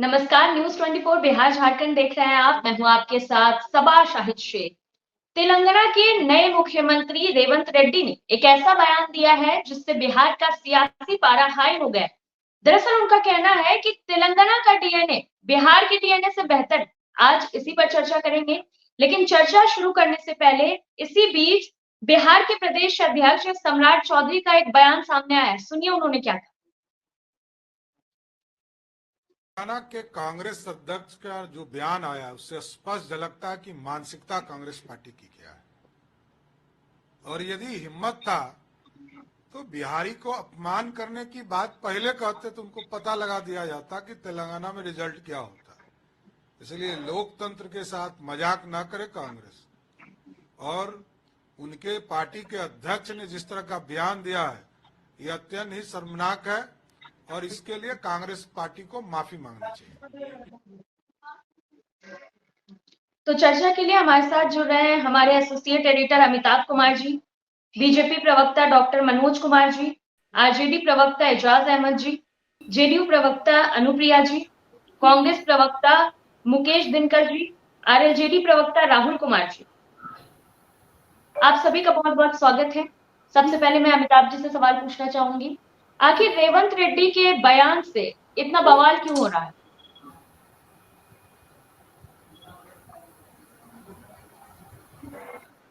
नमस्कार। न्यूज 24 बिहार झारखंड देख रहे हैं आप। मैं हूं आपके साथ सबा शाहिद शेख। तेलंगाना के नए मुख्यमंत्री रेवंत रेड्डी ने एक ऐसा बयान दिया है जिससे बिहार का सियासी पारा हाई हो गया है। दरअसल उनका कहना है कि तेलंगाना का डीएनए बिहार के डीएनए से बेहतर है। आज इसी पर चर्चा करेंगे, लेकिन चर्चा शुरू करने से पहले इसी बीच बिहार के प्रदेश अध्यक्ष सम्राट चौधरी का एक बयान सामने आया है। सुनिए उन्होंने क्या कहा। तेलंगाना के कांग्रेस अध्यक्ष का जो बयान आया उससे स्पष्ट झलकता है कि मानसिकता कांग्रेस पार्टी की क्या है। और यदि हिम्मत था तो बिहारी को अपमान करने की बात पहले कहते तो उनको पता लगा दिया जाता कि तेलंगाना में रिजल्ट क्या होता है। इसलिए लोकतंत्र के साथ मजाक ना करे कांग्रेस। और उनके पार्टी के अध्यक्ष ने जिस तरह का बयान दिया है यह अत्यंत ही शर्मनाक है और इसके लिए कांग्रेस पार्टी को माफी मांगनी चाहिए। तो चर्चा के लिए हमारे साथ जुड़ रहे हैं हमारे associate editor Amitabh Kumar ji, BJP प्रवक्ता डॉक्टर मनोज कुमार जी, आरजेडी प्रवक्ता एजाज अहमद जी, जेडीयू प्रवक्ता अनुप्रिया जी, कांग्रेस प्रवक्ता मुकेश दिनकर जी, आरएलजेडी प्रवक्ता राहुल कुमार जी। आप सभी का बहुत बहुत स्वागत है। सबसे पहले मैं अमिताभ जी से सवाल पूछना चाहूंगी, आखिर रेवंत रेड्डी के बयान से इतना बवाल क्यों हो रहा है?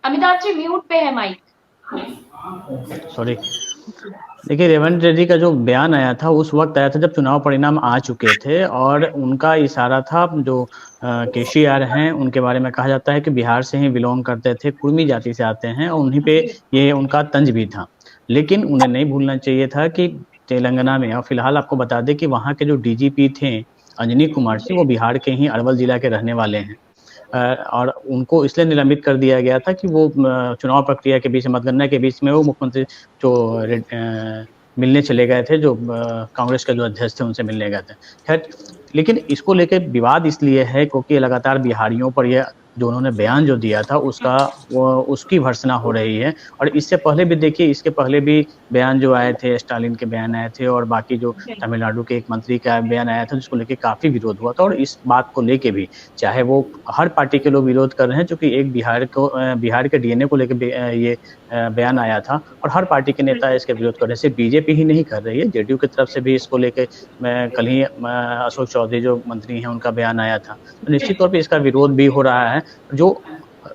अमिताभ जी म्यूट पे है माइक। सॉरी। देखिए, रेवंत रेड्डी का जो बयान आया था उस वक्त आया था जब चुनाव परिणाम आ चुके थे और उनका इशारा था जो केसीआर हैं उनके बारे में कहा जाता है कि बिहार से ही बिलोंग करते थे, कुर्मी जाति से आते हैं और उन्हीं पे ये उनका तंज भी था। लेकिन उन्हें नहीं भूलना चाहिए था कि तेलंगाना में, और फिलहाल आपको बता दें कि वहाँ के जो डीजीपी थे अंजनी कुमार सिंह, वो बिहार के ही अरवल जिला के रहने वाले हैं। और उनको इसलिए निलंबित कर दिया गया था कि वो चुनाव प्रक्रिया के बीच, मतगणना के बीच में वो मुख्यमंत्री जो मिलने चले गए थे, जो कांग्रेस के जो अध्यक्ष थे उनसे मिलने गए थे। खैर, लेकिन इसको लेके विवाद इसलिए है क्योंकि लगातार बिहारियों पर यह जो उन्होंने बयान जो दिया था उसकी भर्त्सना हो रही है। और इससे पहले भी देखिए, इसके पहले भी बयान जो आए थे, स्टालिन के बयान आए थे और बाकी जो तमिलनाडु के एक मंत्री का बयान आया था जिसको लेके काफी विरोध हुआ था। और इस बात को लेके भी चाहे वो हर पार्टी के लोग विरोध कर रहे हैं, क्योंकि एक बिहार के डीएनए को लेकर ये बयान आया था और हर पार्टी के नेता इसके विरोध कर रहे हैं। सिर्फ बीजेपी ही नहीं कर रही है, जेडीयू की तरफ से भी इसको लेकर कल ही अशोक चौधरी जो मंत्री हैं उनका बयान आया था। तो निश्चित तौर पर इसका विरोध भी हो रहा है। जो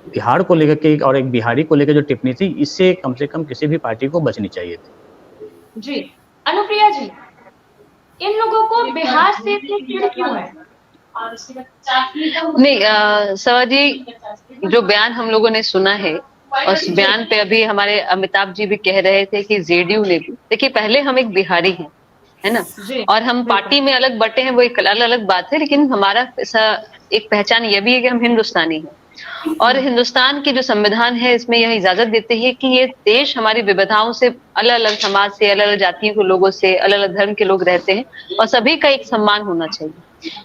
बिहार को लेकर के और एक बिहारी को लेकर जो टिप्पणी थी, इससे कम से कम किसी भी पार्टी को बचनी चाहिए थी। जी अनुप्रिया जी, इन लोगों को बिहार से चिढ़ क्यों है? नहीं, सवा जी, जो बयान हम लोगों ने सुना है उस बयान पे अभी हमारे अमिताभ जी भी कह रहे थे कि जेडीयू ने भी, देखिए पहले हम एक बिहारी हैं, है ना, और हम पार्टी में अलग बटे हैं, वो एक अलग अलग बात है, लेकिन हमारा एक पहचान ये भी है कि हम हिंदुस्तानी हैं। और हिंदुस्तान की जो संविधान है इसमें यह इजाजत देते हैं कि ये देश हमारी विविधताओं से, अलग अलग समाज से, अलग अलग जातियों के लोगों से, अलग अलग धर्म के लोग रहते हैं और सभी का एक सम्मान होना चाहिए।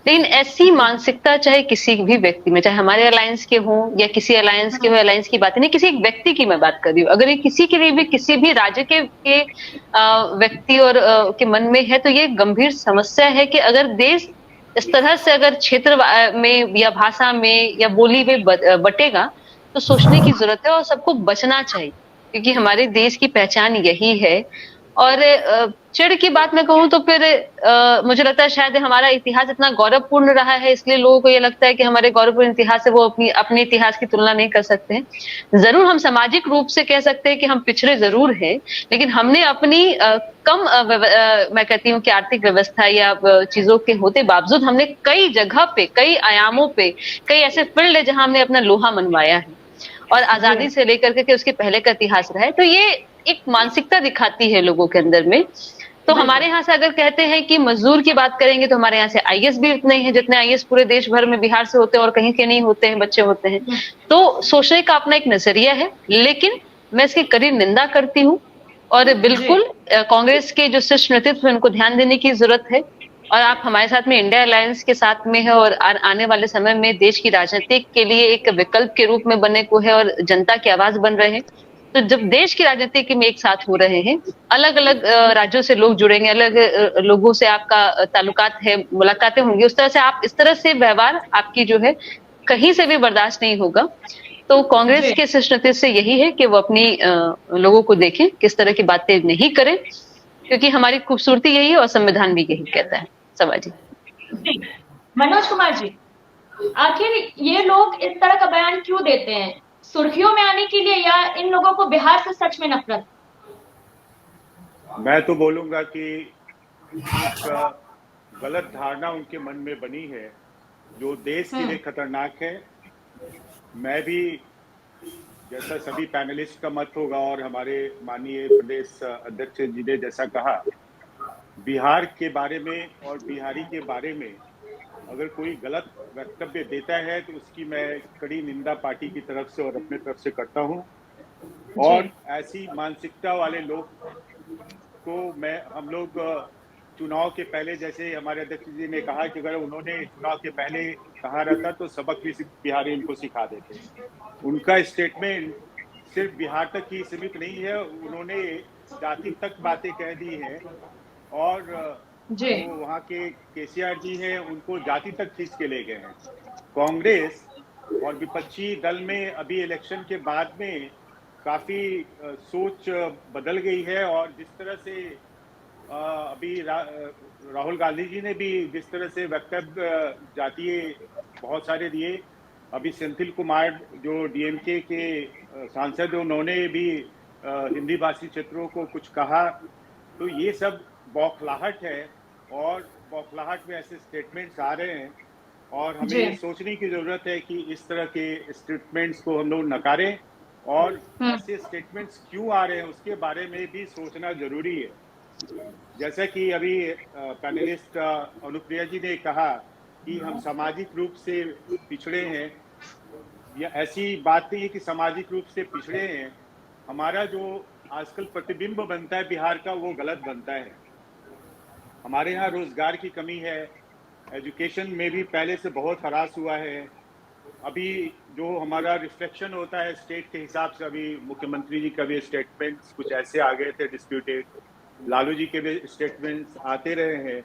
लेकिन ऐसी मानसिकता चाहे किसी भी व्यक्ति में, चाहे हमारे अलायंस के हों या किसी अलायंस के हो, अलायंस की बात नहीं, किसी एक व्यक्ति की मैं बात कर रही हूँ, अगर ये किसी के लिए भी किसी भी राज्य के व्यक्ति और के मन में है तो ये गंभीर समस्या है कि अगर देश इस तरह से अगर क्षेत्र में या भाषा में या बोली में बटेगा तो सोचने की जरूरत है और सबको बचना चाहिए, क्योंकि हमारे देश की पहचान यही है। और चिढ़ की बात मैं कहूँ तो फिर मुझे लगता है शायद हमारा इतिहास इतना गौरवपूर्ण रहा है, इसलिए लोगों को ये लगता है कि हमारे गौरवपूर्ण इतिहास से वो अपने इतिहास की तुलना नहीं कर सकते हैं। जरूर हम सामाजिक रूप से कह सकते हैं कि हम पिछड़े जरूर हैं, लेकिन हमने अपनी मैं कहती हूँ कि आर्थिक व्यवस्था या चीजों के होते बावजूद हमने कई जगह पे, कई आयामों पे, कई ऐसे फील्ड है जहां हमने अपना लोहा मनवाया है और आजादी से लेकर के उसके पहले का इतिहास रहा है। तो ये एक मानसिकता दिखाती है लोगों के अंदर में। तो हमारे यहाँ से अगर कहते हैं कि मजदूर की बात करेंगे तो हमारे यहाँ से आईएएस भी इतने हैं जितने आईएएस पूरे देश भर में बिहार से होते हैं और कहीं के नहीं होते हैं, बच्चे होते हैं। तो सोचने का अपना एक नजरिया है, लेकिन मैं इसकी कड़ी निंदा करती हूँ और बिल्कुल कांग्रेस के जो शीर्ष नेतृत्व है उनको ध्यान देने की जरूरत है। और आप हमारे साथ में इंडिया अलायंस के साथ में है और आने वाले समय में देश की राजनीति के लिए एक विकल्प के रूप में बने को है और जनता की आवाज बन रहे हैं। तो जब देश की राजनीति में एक साथ हो रहे हैं, अलग अलग राज्यों से लोग जुड़ेंगे, अलग लोगों से आपका ताल्लुकात है, मुलाकातें होंगी, उस तरह से आप इस तरह से व्यवहार आपकी जो है कहीं से भी बर्दाश्त नहीं होगा। तो कांग्रेस के शीर्ष से यही है कि वो अपनी लोगों को देखें, किस तरह की बातें नहीं करें, क्योंकि हमारी खूबसूरती यही है और संविधान भी यही कहता है। सभा जी। मनोज कुमार जी, आखिर ये लोग इस तरह का बयान क्यों देते हैं? सुर्खियों में आने के लिए, या इन लोगों को बिहार से सच में नफरत? मैं तो बोलूंगा कि एक गलत धारणा उनके मन में बनी है जो देश के लिए खतरनाक है। मैं भी, जैसा सभी पैनलिस्ट का मत होगा और हमारे माननीय प्रदेश अध्यक्ष जी ने जैसा कहा, बिहार के बारे में और बिहारी के बारे में अगर कोई गलत वक्तव्य देता है तो उसकी मैं कड़ी निंदा पार्टी की तरफ से और अपने तरफ से करता हूं। और ऐसी मानसिकता वाले लोग को हम लोग चुनाव के पहले, जैसे हमारे अध्यक्ष जी ने कहा कि अगर उन्होंने चुनाव के पहले कहा रहता तो सबक भी बिहारी इनको सिखा देते। उनका स्टेटमेंट सिर्फ बिहार तक ही सीमित नहीं है, उन्होंने जाति तक बातें कह दी हैं और जो वहाँ के केसीआर जी हैं उनको जाति तक खींच के ले गए हैं। कांग्रेस और विपक्षी दल में अभी इलेक्शन के बाद में काफी सोच बदल गई है और जिस तरह से अभी राहुल गांधी जी ने भी जिस तरह से वक्तव्य जातीय बहुत सारे दिए, अभी सेंथिल कुमार जो डीएमके के सांसद, उन्होंने भी हिंदी भाषी क्षेत्रों को कुछ कहा। तो ये सब बौखलाहट है और बौखलाहट में ऐसे स्टेटमेंट्स आ रहे हैं और हमें सोचने की जरूरत है कि इस तरह के स्टेटमेंट्स को हम लोग नकारें और ऐसे स्टेटमेंट्स क्यों आ रहे हैं उसके बारे में भी सोचना जरूरी है। जैसा कि अभी पैनलिस्ट अनुप्रिया जी ने कहा कि हम सामाजिक रूप से पिछड़े हैं, या ऐसी बात नहीं है कि सामाजिक रूप से पिछड़े हैं। हमारा जो आजकल प्रतिबिंब बनता है बिहार का वो गलत बनता है। हमारे यहाँ रोजगार की कमी है, एजुकेशन में भी पहले से बहुत हरास हुआ है। अभी जो हमारा रिफ्लेक्शन होता है स्टेट के हिसाब से, अभी मुख्यमंत्री जी का भी स्टेटमेंट्स कुछ ऐसे आ गए थे डिस्प्यूटेड, लालू जी के भी स्टेटमेंट्स आते रहे हैं।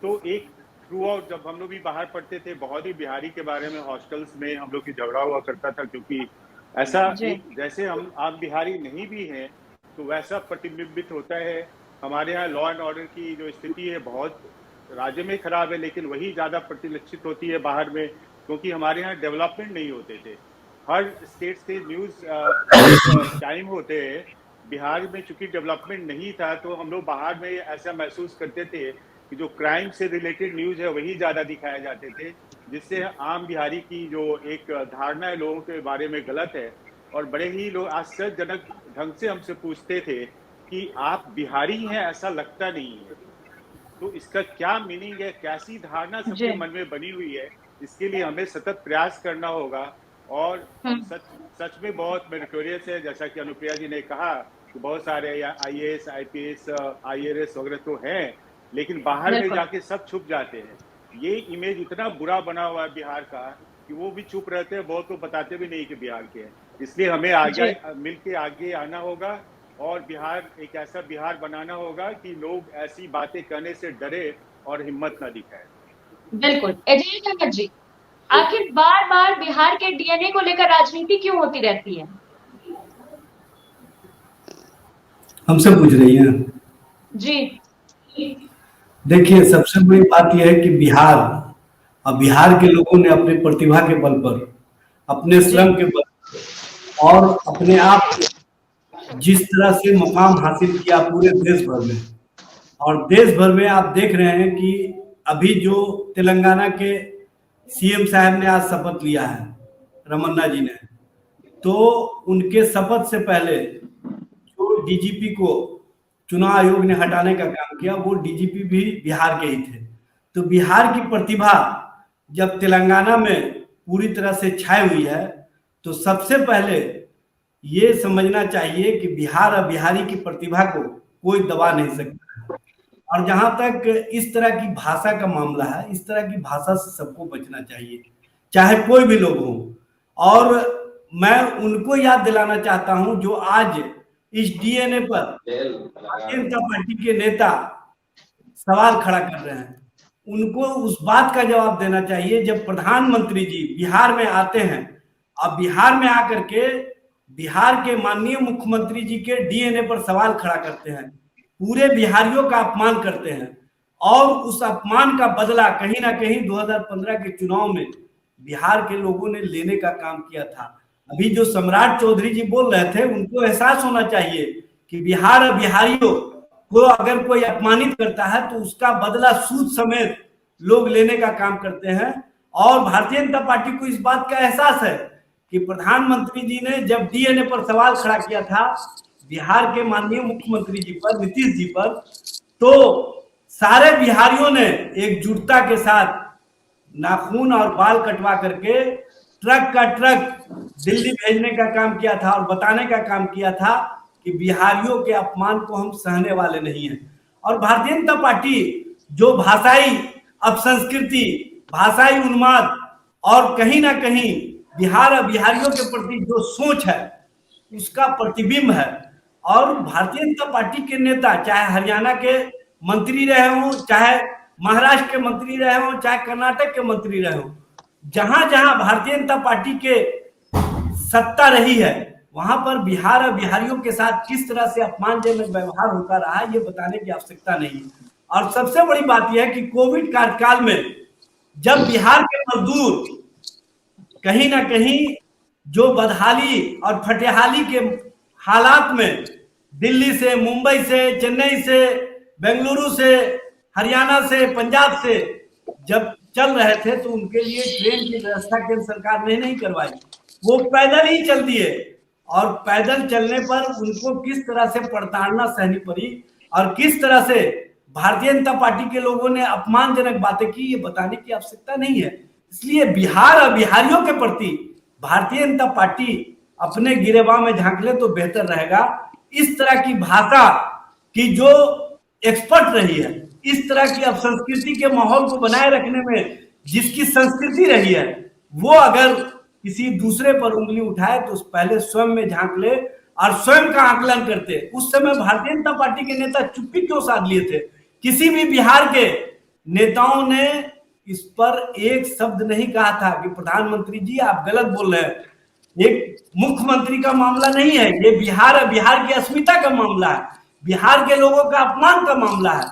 तो एक थ्रू आउट जब हम लोग भी बाहर पढ़ते थे, बहुत ही बिहारी के बारे में हॉस्टल्स में हम लोग की झगड़ा हुआ करता था, क्योंकि ऐसा जैसे हम आप बिहारी नहीं भी हैं तो वैसा प्रतिबिंबित होता है। हमारे यहाँ लॉ एंड ऑर्डर की जो स्थिति है बहुत राज्य में खराब है, लेकिन वही ज्यादा प्रतिलक्षित होती है बाहर में, क्योंकि हमारे यहाँ डेवलपमेंट नहीं होते थे। हर स्टेट से न्यूज टाइम होते हैं, बिहार में चूंकि डेवलपमेंट नहीं था तो हम लोग बाहर में ऐसा महसूस करते थे कि जो क्राइम से रिलेटेड न्यूज है वही ज्यादा दिखाए जाते थे, जिससे आम बिहारी की जो एक धारणा है लोगों के बारे में गलत है। और बड़े ही लोग आश्चर्यजनक ढंग से हमसे पूछते थे कि आप बिहारी हैं, ऐसा लगता नहीं है। तो इसका क्या मीनिंग है, कैसी धारणा सबके मन में बनी हुई है, इसके लिए हमें सतत प्रयास करना होगा। और सच में बहुत मेरिटोरियस है, जैसा कि अनुप्रिया जी ने कहा कि बहुत सारे IAS, IPS, IRS वगैरह तो हैं, लेकिन बाहर में जाके सब छुप जाते हैं। ये इमेज इतना बुरा बना हुआ है बिहार का कि वो भी चुप रहते हैं, बहुत तो बताते भी नहीं कि बिहार के हैं। इसलिए हमें आगे मिलके आगे आना होगा और बिहार एक ऐसा बिहार बनाना होगा कि लोग ऐसी बातें करने से डरे और हिम्मत न दिखाए। बिल्कुल। एजाज अहमद जी, आखिर बार बार बिहार के DNA को लेकर राजनीति क्यों होती रहती है? हमसे पूछ रही हैं जी। देखिए, सबसे बड़ी बात यह है कि बिहार के लोगों ने अपने प्रतिभा के बल पर, अपने श्रम के बल पर और अपने आप जिस तरह से मुकाम हासिल किया पूरे देश भर में, और देश भर में आप देख रहे हैं कि अभी जो तेलंगाना के CM साहब ने आज शपथ लिया है, रमन्ना जी ने, तो उनके शपथ से पहले जो DGP को चुनाव आयोग ने हटाने का काम किया, वो DGP भी बिहार के ही थे। तो बिहार की प्रतिभा जब तेलंगाना में पूरी तरह से छाई हुई है, तो सबसे पहले ये समझना चाहिए कि बिहार और बिहारी की प्रतिभा को कोई दबा नहीं सकता। और जहां तक इस तरह की भाषा का मामला है, इस तरह की भाषा से सबको बचना चाहिए, चाहे कोई भी लोग हो। और मैं उनको याद दिलाना चाहता हूं जो आज इस डीएनए पर भारतीय जनता पार्टी के नेता सवाल खड़ा कर रहे हैं। उनको उस बात का जवाब देना चाहिए जब प्रधानमंत्री जी बिहार में आते हैं, अब बिहार में आकर के बिहार के माननीय मुख्यमंत्री जी के डीएनए पर सवाल खड़ा करते हैं, पूरे बिहारियों का अपमान करते हैं, और उस अपमान का बदला कहीं ना कहीं 2015 के चुनाव में बिहार के लोगों ने लेने का काम किया था। अभी जो सम्राट चौधरी जी बोल रहे थे, उनको एहसास होना चाहिए कि बिहार और बिहारियों को अगर कोई अपमानित करता है तो उसका बदला सूद समेत लोग लेने का काम करते हैं। और भारतीय जनता पार्टी को इस बात का एहसास है कि प्रधानमंत्री जी ने जब डीएनए पर सवाल खड़ा किया था बिहार के माननीय मुख्यमंत्री जी पर, नीतीश जी पर, तो सारे बिहारियों ने एकजुटता के साथ नाखून और बाल कटवा करके ट्रक का ट्रक दिल्ली भेजने का काम किया था और बताने का काम किया था कि बिहारियों के अपमान को हम सहने वाले नहीं हैं। और भारतीय जनता पार्टी जो भाषाई अपसंस्कृति, भाषाई उन्माद और कहीं ना कहीं बिहार और बिहारियों के प्रति जो सोच है उसका प्रतिबिंब है। और भारतीय जनता पार्टी के नेता चाहे हरियाणा के मंत्री रहे हों, चाहे महाराष्ट्र के मंत्री रहे हों, चाहे कर्नाटक के मंत्री रहे हों, जहां जहां भारतीय जनता पार्टी के सत्ता रही है वहां पर बिहार और बिहारियों के साथ किस तरह से अपमानजनक व्यवहार होता रहा है ये बताने की आवश्यकता नहीं है। और सबसे बड़ी बात यह है कि कोविड कार्यकाल में जब बिहार के मजदूर कहीं ना कहीं जो बदहाली और फटेहाली के हालात में दिल्ली से, मुंबई से, चेन्नई से, बेंगलुरु से, हरियाणा से, पंजाब से जब चल रहे थे तो उनके लिए ट्रेन की व्यवस्था केंद्र सरकार ने नहीं करवाई, वो पैदल ही चल दिए। और पैदल चलने पर उनको किस तरह से प्रताड़ना सहनी पड़ी और किस तरह से भारतीय जनता पार्टी के लोगों ने अपमानजनक बातें की, ये बताने की आवश्यकता नहीं है। इसलिए बिहार और बिहारियों के प्रति भारतीय जनता पार्टी अपने गिरेबान में झांक ले तो बेहतर रहेगा। इस तरह की भाषा की जो एक्सपर्ट रही है, इस तरह की अपसंस्कृति के माहौल को बनाए रखने में जिसकी संस्कृति रही है, वो अगर किसी दूसरे पर उंगली उठाए तो पहले स्वयं में झांक ले और स्वयं का आकलन करते। उस समय भारतीय जनता पार्टी के नेता चुप्पी क्यों साध लिए थे? किसी भी बिहार के नेताओं ने इस पर एक शब्द नहीं कहा था कि प्रधानमंत्री जी आप गलत बोल रहे हैं। एक मुख्यमंत्री का मामला नहीं है, ये बिहार और बिहार की अस्मिता का मामला है, बिहार के लोगों का अपमान का मामला है।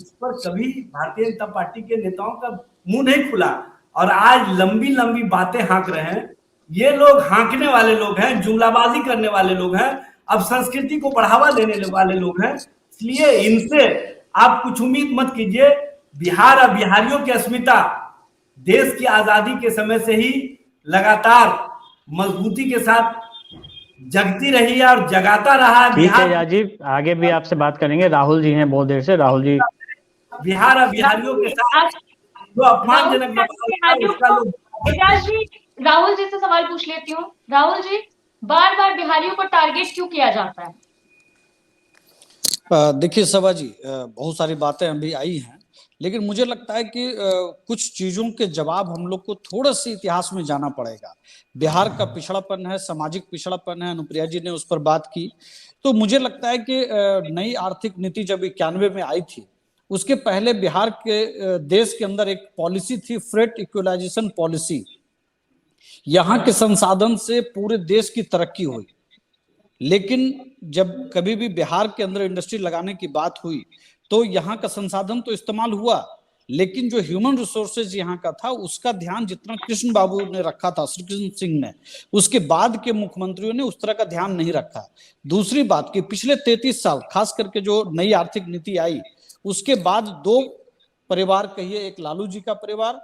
इस पर कभी भारतीय जनता पार्टी के नेताओं का मुंह नहीं खुला और आज लंबी लंबी बातें हाँक रहे हैं। ये लोग हाँकने वाले लोग हैं, जुमलाबाजी करने वाले लोग हैं, अब संस्कृति को बढ़ावा देने वाले लोग हैं। इसलिए इनसे आप कुछ उम्मीद मत कीजिए। बिहार और बिहारियों की अस्मिता देश की आजादी के समय से ही लगातार मजबूती के साथ जगती रही है और जगाता रहा। ठीक है राजीव, आगे भी आपसे बात करेंगे। राहुल जी हैं बहुत देर से। राहुल जी, बिहार और बिहारियों के साथ जो अपमानजनक राहुल जी से सवाल पूछ लेती हूँ। राहुल जी, बार बार बिहारियों को टारगेट क्यों किया जाता है? देखिए सभा जी, बहुत सारी बातें अभी आई हैं, लेकिन मुझे लगता है कि कुछ चीजों के जवाब हम लोग को थोड़ा सा इतिहास में जाना पड़ेगा। बिहार का पिछड़ापन है, सामाजिक पिछड़ापन है, अनुप्रिया जी ने उस पर बात की। तो मुझे लगता है कि नई आर्थिक नीति जब 91 में आई थी, उसके पहले बिहार के देश के अंदर एक पॉलिसी थी, फ्रेट इक्वलाइजेशन पॉलिसी। यहाँ के संसाधन से पूरे देश की तरक्की हुई, लेकिन जब कभी भी बिहार के अंदर इंडस्ट्री लगाने की बात हुई तो यहाँ का संसाधन तो इस्तेमाल हुआ, लेकिन जो ह्यूमन रिसोर्सेज यहाँ का था उसका ध्यान जितना कृष्ण बाबू ने रखा था, श्री कृष्ण सिंह ने, उसके बाद के मुख्यमंत्रियों ने उस तरह का ध्यान नहीं रखा। दूसरी बात कि पिछले 33 साल खास करके जो नई आर्थिक नीति आई उसके बाद दो परिवार कहिए, एक लालू जी का परिवार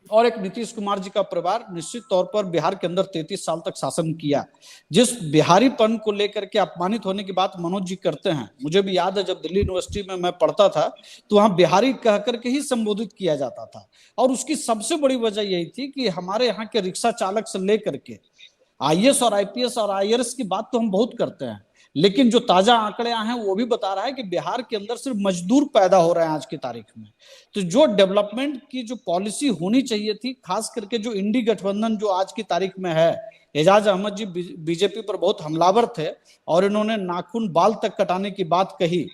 और एक नीतीश कुमार जी का परिवार निश्चित तौर पर बिहार के अंदर 33 साल तक शासन किया। जिस बिहारीपन को लेकर के अपमानित होने की बात मनोज जी करते हैं, मुझे भी याद है जब दिल्ली यूनिवर्सिटी में मैं पढ़ता था तो वहां बिहारी कह करके ही संबोधित किया जाता था। और उसकी सबसे बड़ी वजह यही थी कि हमारे यहाँ के रिक्शा चालक से लेकर के IAS और IPS और IRS की बात तो हम बहुत करते हैं, लेकिन जो ताजा आंकड़े आए हैं वो भी बता रहा है कि बिहार के अंदर सिर्फ मजदूर पैदा हो रहे हैं आज की तारीख में। तो जो डेवलपमेंट की जो पॉलिसी होनी चाहिए थी, खास करके जो इंडी गठबंधन जो आज की तारीख में है, एजाज अहमद जी बीजेपी पर बहुत हमलावर थे और इन्होंने नाखून बाल तक कटाने की बात कही,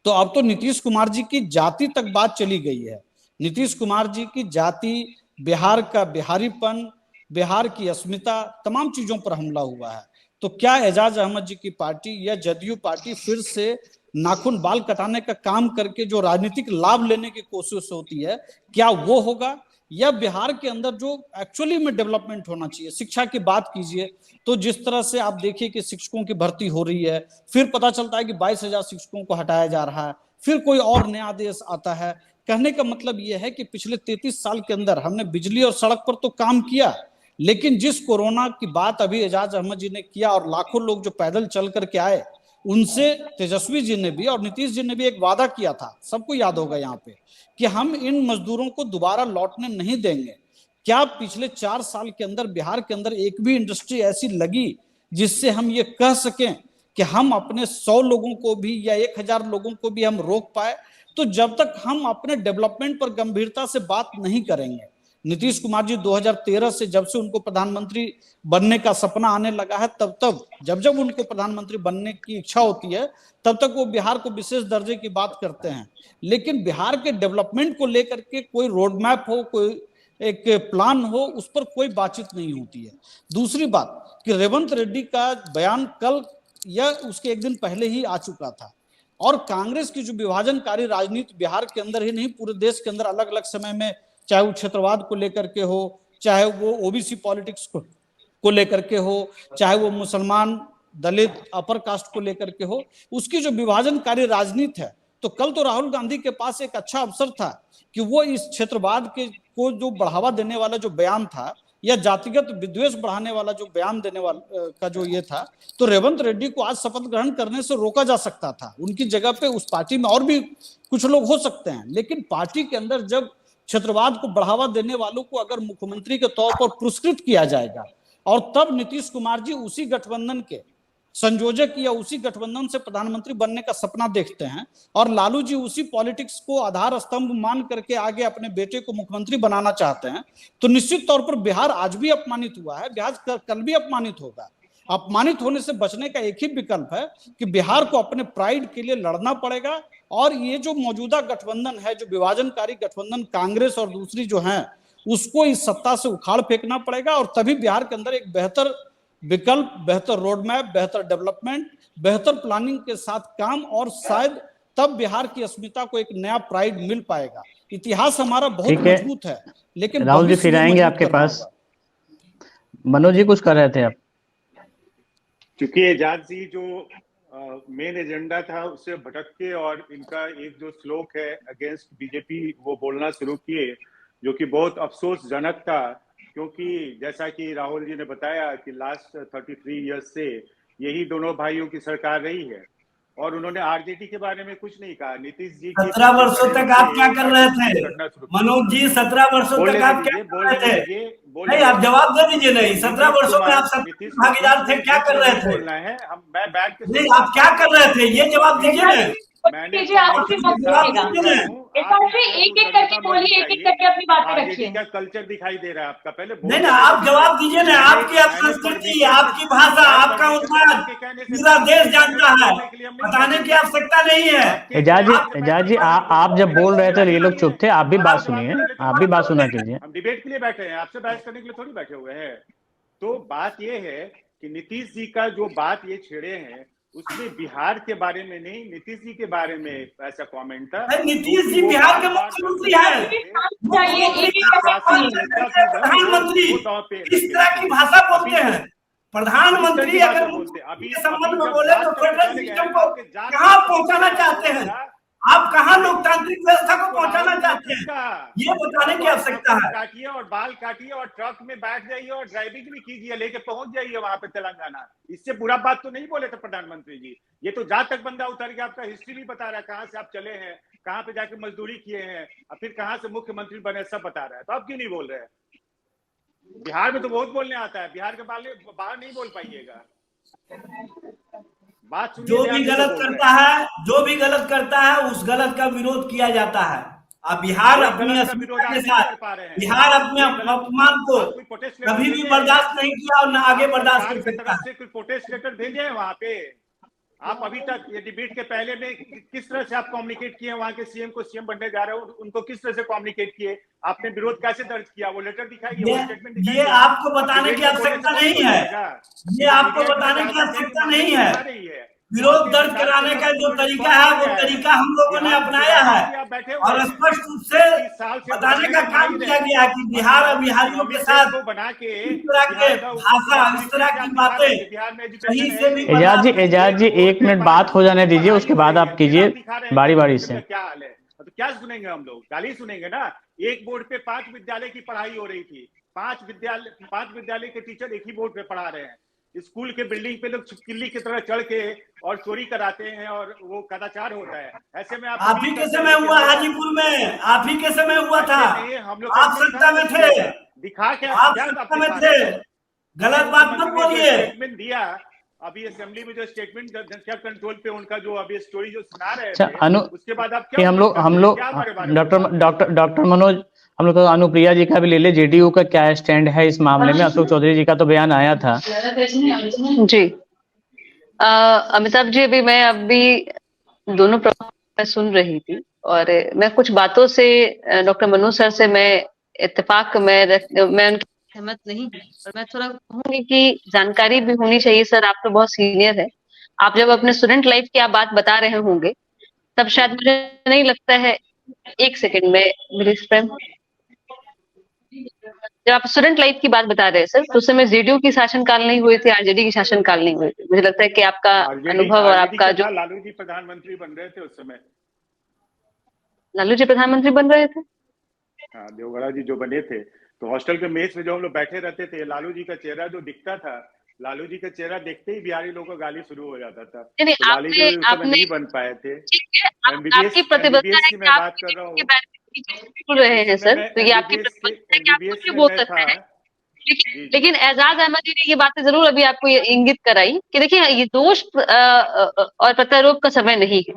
तो अब तो नीतीश कुमार जी की जाति तक बात चली गई है। नीतीश कुमार जी की जाति, बिहार का बिहारीपन, बिहार की अस्मिता, तमाम चीजों पर हमला हुआ है। तो क्या एजाज अहमद जी की पार्टी या जदयू पार्टी फिर से नाखून बाल कटाने का काम करके जो राजनीतिक लाभ लेने की कोशिश होती है, क्या वो होगा? या बिहार के अंदर जो एक्चुअली में डेवलपमेंट होना चाहिए, शिक्षा की बात कीजिए तो जिस तरह से आप देखिए कि शिक्षकों की भर्ती हो रही है, फिर पता चलता है कि 22,000 शिक्षकों को हटाया जा रहा है, फिर कोई और नया आदेश आता है। कहने का मतलब यह है कि पिछले 33 साल के अंदर हमने बिजली और सड़क पर तो काम किया, लेकिन जिस कोरोना की बात अभी एजाज अहमद जी ने किया और लाखों लोग जो पैदल चल करके आए, उनसे तेजस्वी जी ने भी और नीतीश जी ने भी एक वादा किया था, सबको याद होगा यहाँ पे, कि हम इन मजदूरों को दोबारा लौटने नहीं देंगे। क्या पिछले 4 साल के अंदर बिहार के अंदर एक भी इंडस्ट्री ऐसी लगी जिससे हम ये कह सकें कि हम अपने 100 लोगों को भी या 1000 लोगों को भी हम रोक पाए? तो जब तक हम अपने डेवलपमेंट पर गंभीरता से बात नहीं करेंगे, नीतीश कुमार जी 2013 से जब से उनको प्रधानमंत्री बनने का सपना आने लगा है, तब जब उनको प्रधानमंत्री बनने की इच्छा होती है, तब तक वो बिहार को विशेष दर्जे की बात करते हैं, लेकिन बिहार के डेवलपमेंट को लेकर के कोई रोड मैप हो, कोई एक प्लान हो, उस पर कोई बातचीत नहीं होती है। दूसरी बात कि रेवंत रेड्डी का बयान कल या उसके एक दिन पहले ही आ चुका था, और कांग्रेस की जो विभाजनकारी राजनीति बिहार के अंदर ही नहीं पूरे देश के अंदर अलग अलग समय में, चाहे वो क्षेत्रवाद को लेकर के हो, चाहे वो ओबीसी पॉलिटिक्स को लेकर के हो, चाहे वो मुसलमान दलित अपर कास्ट को लेकर के हो, उसकी जो विभाजनकारी राजनीति है, तो कल तो राहुल गांधी के पास एक अच्छा अवसर था कि वो इस क्षेत्रवाद के को जो बढ़ावा देने वाला जो बयान था या जातिगत विद्वेष बढ़ाने वाला जो बयान देने वाला का जो ये था, तो रेवंत रेड्डी को आज शपथ ग्रहण करने से रोका जा सकता था। उनकी जगह पे उस पार्टी में और भी कुछ लोग हो सकते हैं, लेकिन पार्टी के अंदर जब क्षेत्रवाद को बढ़ावा देने वालों को अगर मुख्यमंत्री के तौर पर पुरस्कृत किया जाएगा, और तब नीतीश कुमार जी उसी गठबंधन के संयोजक या उसी गठबंधन से प्रधानमंत्री बनने का सपना देखते हैं, और लालू जी उसी पॉलिटिक्स को आधार स्तंभ मान करके आगे अपने बेटे को मुख्यमंत्री बनाना चाहते हैं, तो निश्चित तौर पर बिहार आज भी अपमानित हुआ है, बिहार कल भी अपमानित होगा। अपमानित होने से बचने का एक ही विकल्प है कि बिहार को अपने प्राइड के लिए लड़ना पड़ेगा, और ये जो मौजूदा गठबंधन है, जो विभाजनकारी गठबंधन कांग्रेस और दूसरी जो है, उसको इस सत्ता से उखाड़ फेंकना पड़ेगा, और तभी बिहार के अंदर एक बेहतर विकल्प, बेहतर रोड मैप, बेहतर डेवलपमेंट, बेहतर प्लानिंग के साथ काम, और शायद तब बिहार की अस्मिता को एक नया प्राइड मिल पाएगा। इतिहास हमारा बहुत मजबूत है, लेकिन राहुल जी फिर आएंगे आपके पास। मनोज जी कुछ कर रहे थे आप? क्योंकि एजाज जी जो मेन एजेंडा था उससे भटक के और इनका एक जो श्लोक है अगेंस्ट बीजेपी वो बोलना शुरू किए, जो कि बहुत अफसोसजनक था, क्योंकि जैसा कि राहुल जी ने बताया कि लास्ट 33 इयर्स से यही दोनों भाइयों की सरकार रही है, और उन्होंने आरजेडी के बारे में कुछ नहीं कहा। नीतीश जी 17 वर्षों तक आप क्या कर रहे थे मनोज जी? 17 वर्षों तक आप क्या कर रहे थे? नहीं, आप जवाब दे दीजिए। नहीं, 17 वर्षों में आप सब भागीदार थे, क्या कर रहे थे? बोलना है, मैं बैठ के नहीं, आप क्या कर रहे थे ये जवाब दीजिए ना। एक एक करके बोलिए, एक एक करके अपनी बातें रखिए। का कल्चर दिखाई दे रहा है आपका, पहले नहीं ना, आप जवाब दीजिए ना। आपकी संस्कृति, आपकी भाषा, आपका उत्पाद पूरा देश जानता है, बताने की आवश्यकता नहीं है। एजाज जी आप जब बोल रहे थे ये लोग चुप थे, आप भी बात सुनिए, आप भी बात सुना कीजिए। हम डिबेट के लिए बैठे हैं, आपसे बहस करने के लिए थोड़ी बैठे हुए हैं। तो बात ये है कि नीतीश जी का जो बात ये छेड़े हैं उसमें बिहार के बारे में नहीं, नीतीश जी के बारे में ऐसा कमेंट था। नीतीश जी बिहार के मुख्यमंत्री हैं, प्रधानमंत्री इस तरह की भाषा बोलते हैं। प्रधानमंत्री अगर के संबंध में बोले तो फेडरल सिस्टम को कहाँ पहुंचाना चाहते हैं आप? कहाँ लोकतांत्रिक व्यवस्था को पहुंचाना चाहते हैं, ये बताने की आवश्यकता है। काटिए और बाल काटिए और ट्रक में बैठ जाइए और ड्राइविंग भी कीजिए, लेके पहुंच जाइए वहां पे तेलंगाना। इससे बुरा बात तो नहीं बोले थे प्रधानमंत्री जी। ये तो जहां तक बंदा उतर गया, आपका हिस्ट्री भी बता रहा है, कहाँ से आप चले हैं, कहाँ पे जाके मजदूरी किए हैं, और फिर कहाँ से मुख्यमंत्री बने, सब बता रहा है। तो आप क्यों नहीं बोल रहे हैं? बिहार में तो बहुत बोलने आता है, बिहार के बाहर नहीं बोल पाइएगा। बात सुनिए, जो ध्यान भी से गलत बोल रहे करता है, जो भी गलत करता है, उस गलत का विरोध किया जाता है। अब बिहार कोई अपनी गलत का विरोध अस्मिता आप के नहीं साथ, कर पा रहे हैं। बिहार अपने कोई गलत, अपमान को आप कोई प्रोटेस्ट लेटर कभी भी भेजे बर्दाश्त नहीं किया और न आगे आप बर्दाश्त सरकार कर की सकता तरफ है। से कोई प्रोटेस्ट लेटर भेजे हैं वहां पे? आप अभी तक ये डिबेट के पहले में किस तरह से आप कम्युनिकेट किए वहां के सीएम को, सीएम बनने जा रहे हो उनको किस तरह से कम्युनिकेट किए? आपने विरोध कैसे दर्ज किया? वो लेटर दिखाइए, वो स्टेटमेंट ये दिखाइए। आपको बताने की आवश्यकता नहीं है, ये आपको बताने की आवश्यकता नहीं है। विरोध दर्ज कराने का जो तरीका है वो तरीका हम लोगों ने अपनाया है और स्पष्ट रूप से बताने का काम किया गया है कि बिहार और बिहारियों के साथ इस तरह के भाषा, इस तरह की बातें कहीं से भी एजाज जी 1 मिनट बात हो जाने दीजिए, उसके बाद आप कीजिए बारी बारी से। क्या हाल है? तो क्या सुनेंगे हम लोग? गाली सुनेंगे ना। एक बोर्ड पे 5 विद्यालय की पढ़ाई हो रही थी, 5 विद्यालय के टीचर एक ही बोर्ड पे पढ़ा रहे हैं। स्कूल के बिल्डिंग पे लोग छिपकली की तरह चढ़ के और चोरी कराते हैं और वो कदाचार होता है। ऐसे में आप ही के समय हुआ, हाजीपुर में आप ही के समय हुआ था, हम लोग आप सत्ता में थे, दिखा क्या आप सत्ता में थे, गलत बात मत बोलिए। स्टेटमेंट दिया अभी असेंबली में, जो स्टेटमेंट क्या कंट्रोल पे उनका जो अभी स्टोरी जो सुना रहे थे, उसके बाद आप क्या हम लोग डॉक्टर मनोज, हम लोग अनुप्रिया जी का भी ले ले, जेडीयू का क्या स्टैंड है इस मामले में? अशोक चौधरी जी का तो बयान आया था। जी अमिताभ जी, अभी दोनों प्रवक्ता सुन रही थी और मैं कुछ बातों से डॉक्टर मनोज सर से मैं इत्तेफाक मैं उनके सहमत नहीं हूँ और मैं थोड़ा कहूंगी कि जानकारी भी होनी चाहिए। सर आप तो बहुत सीनियर है, आप जब अपने स्टूडेंट लाइफ की आप बात बता रहे होंगे तब शायद मुझे नहीं लगता है, एक सेकंड में मेरी फ्रेंड, जब आप स्टूडेंट लाइफ की बात बता रहे हैं सर, तो उस समय जेडीयू की शासनकाल नहीं हुए थे, आरजेडी की शासनकाल नहीं हुए थे। मुझे लगता है कि आपका अनुभव और आपका जो लालू जी प्रधानमंत्री बन रहे थे उस समय, लालू जी प्रधानमंत्री बन रहे थे। हाँ, देवगढ़ा जी जो बने थे तो हॉस्टल के मेज में जो हम लोग बैठे रहते थे, लालू जी का चेहरा जो दिखता था, लालू जी का चेहरा देखते ही बिहारी लोगों को गाली शुरू हो जाता था। नहीं, तो लालू जी उस समय नहीं बन पाए थे। आपकी प्रतिबद्धता है कि आप बोल रहे हैं सर, तो ये आपकी प्रतिबद्धता है कि आप कुछ भी बोल सकते हैं। लेकिन एजाज अहमद जी ने ये बातें जरूर अभी आपको ये इंगित कराई कि देखिए ये दोष और प्रत्यारोप का समय नहीं है।